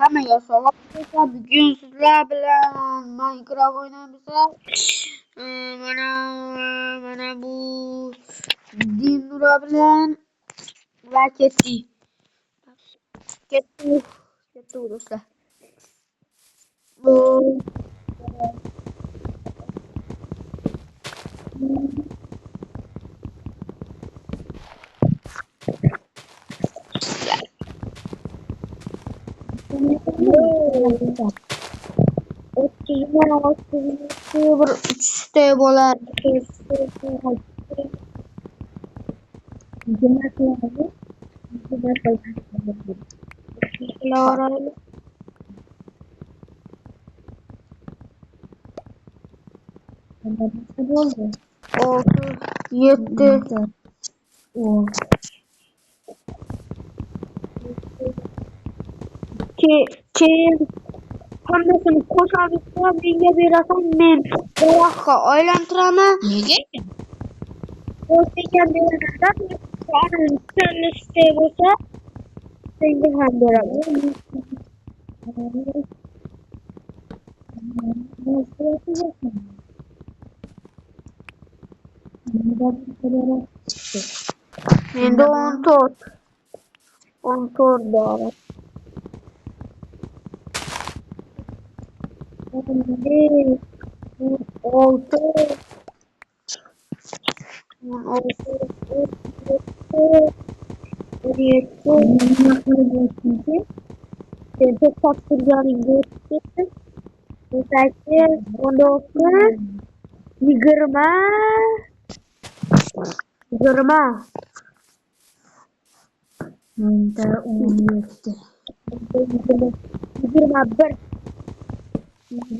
Hammaga salom. Bugun sizlar bilan Minecraft o'ynaymiz. Mana bu Dinura bilan va ketdi do'stlar. Bu bir uchta bo'ladi. Oldu. 6 7 keyin hammasini qo'shamiz. Menga berasan, men daraxtga aylantiraman. Nega? O'zbekam beraman. Sen istek bo'lsa senga ham beraman. Menda 14 bor. 20 Menda 17. 21 23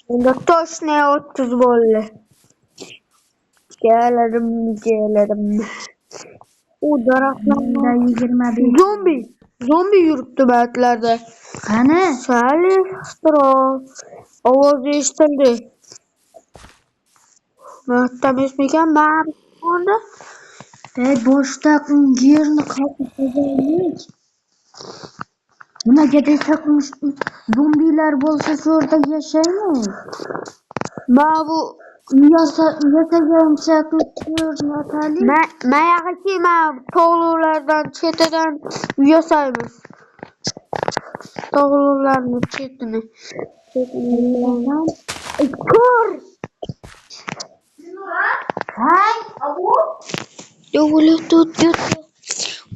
Unda точно 30 bo'ldi. Keladim. U daraxtlarda 25. Zombi yuribdi baytlarda. Qani? Sali ovoz eshitildi. Mattam esmikan onda. Boshda yerni qopib qo'yaylik. Nimaga desak, zombilar bo'lsa shu yerda yashaymiz. Bu Yasagancha ko'rnatalik. mayag'iki tog'lardan chetidan yasaymiz. Tog'larni chetini. Ko'r! Hay,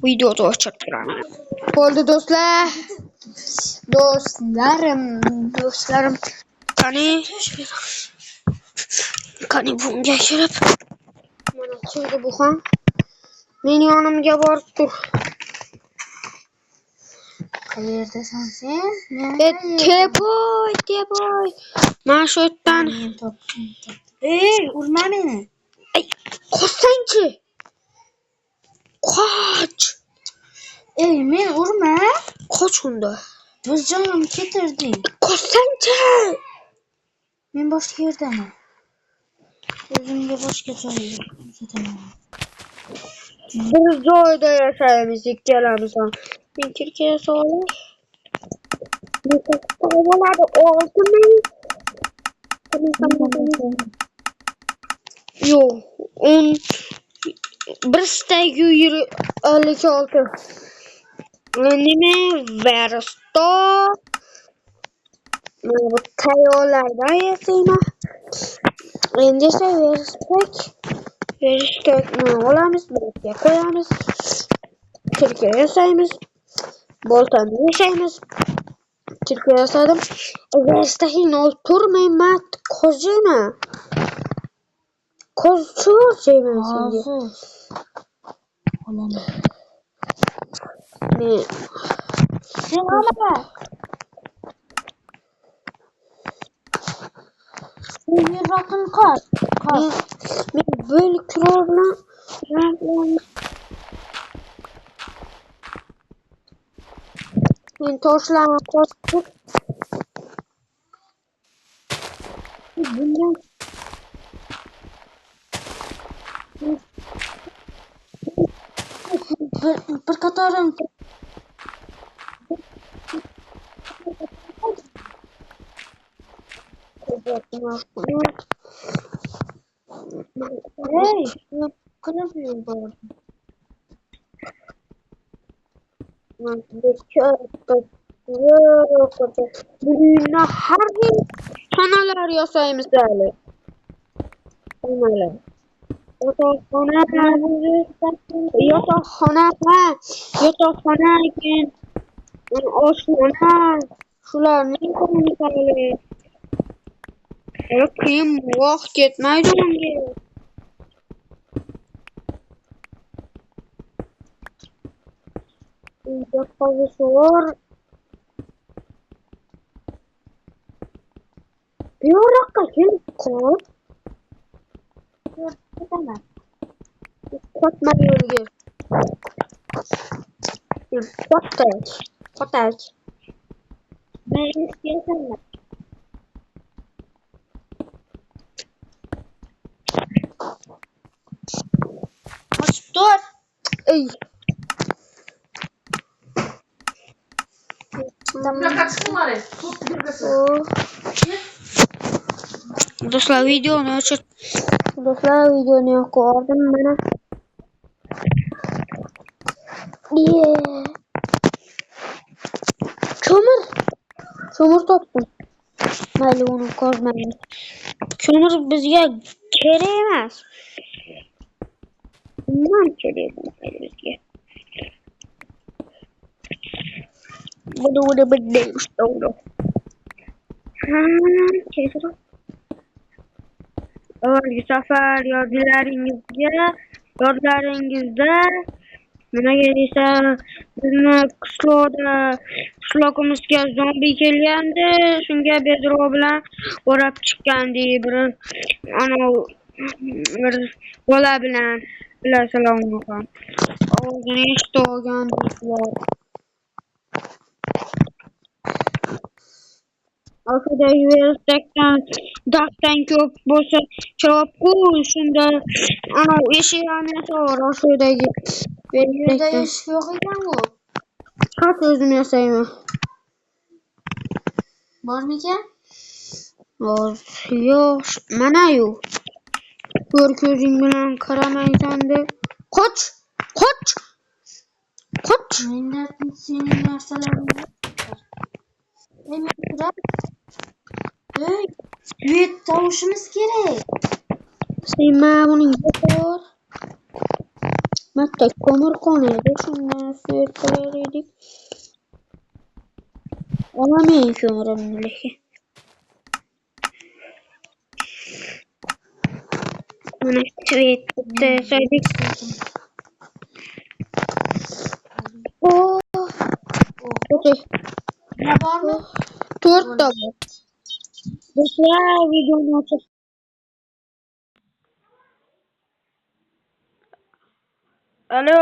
Videoda ochib turaman. Bo'ldi do'stlar. Do'stlarim. Qani bunga kirib. Mana chiqdi bu ham. Men yonimga borib tur. qayerdasan sen? Tepoy. Mana shu yerdan. Urma meni. Qochsangchi. Qoch. Men urma. Qoch unda. Biz jonimni ketirding. Qochsangchi. Men boshqa yerdaman. O'zimga boshqa joyga ketaman. Bir joyda yashaymiz ikkalamiz ham. Men kirkaya solib. Bo'ladi 6 ming. Yo'q, 10 bir stagi 56. Nima versto? Mana bu tayyorlardan yasayman. Endi esa verstak olamiz, birga qo'yamiz. Kirka yasaymiz. Boltani yashaymiz. Tilka yasadım. Verstahin oturmayman kozina. Kozu şeymen senga. Hozir. Olaman. Men Sen olaman. Sen yurroqin qol. men böyle kilo bilan men toshlarni qo'yib bundan Bir qatorim. Hey, qilib yur. Bugün har yil xonalar yasaymiz hali. Xonalar. Yotoqxona, yotoqxona keyin oshxona, shularning kommunikali. Keyin vaqt ketmaydi unga. Uyda qolishor. Bu yoqqa kelib qol. Ketaman. Qotma yo'lga. Qotach. Men istayaman. Ochib tur. Ey. Do'stlar videoni o'chir. Do'stlar videoni yoqdim mana. Ko'mir topdim. Mayli uni ko'rmaymiz. Ko'mir bizga kerak emas. Bundan kerak bizga. Bunu bildim işte. Ha, kesin. Öyle sefer yodlaringizda nima gelirse bizni qishloqimizga zombi kelgandi, shunga bedro bilan o'rab chiqqandi bir bir bola bilan bilasizlar ham. Og'zini eshitib olgandilar. Orqada daftan ko'p bo'lsa javob qo'y, shunda eshiklarni yasavor orqadagi. Yerda eshik yo'q ekan-ku. Xat o'zim yasayman. Bormikan? Yo'q, mana-yu. Ko'r ko'zing bilan qaramaysan deb. Qoch! Mendan sening narsalaringni. Men turib. Ey, duet tovushimiz kerak. Sen mana buni yo'qor. Matta ko'mir qonaydi, shundan suvet qilar edik. Olamen ko'mirimni lekin. Mana suvetda saydik. Ne bormi? 4 ta bor. Do'stlar, videoni ochib. Alo.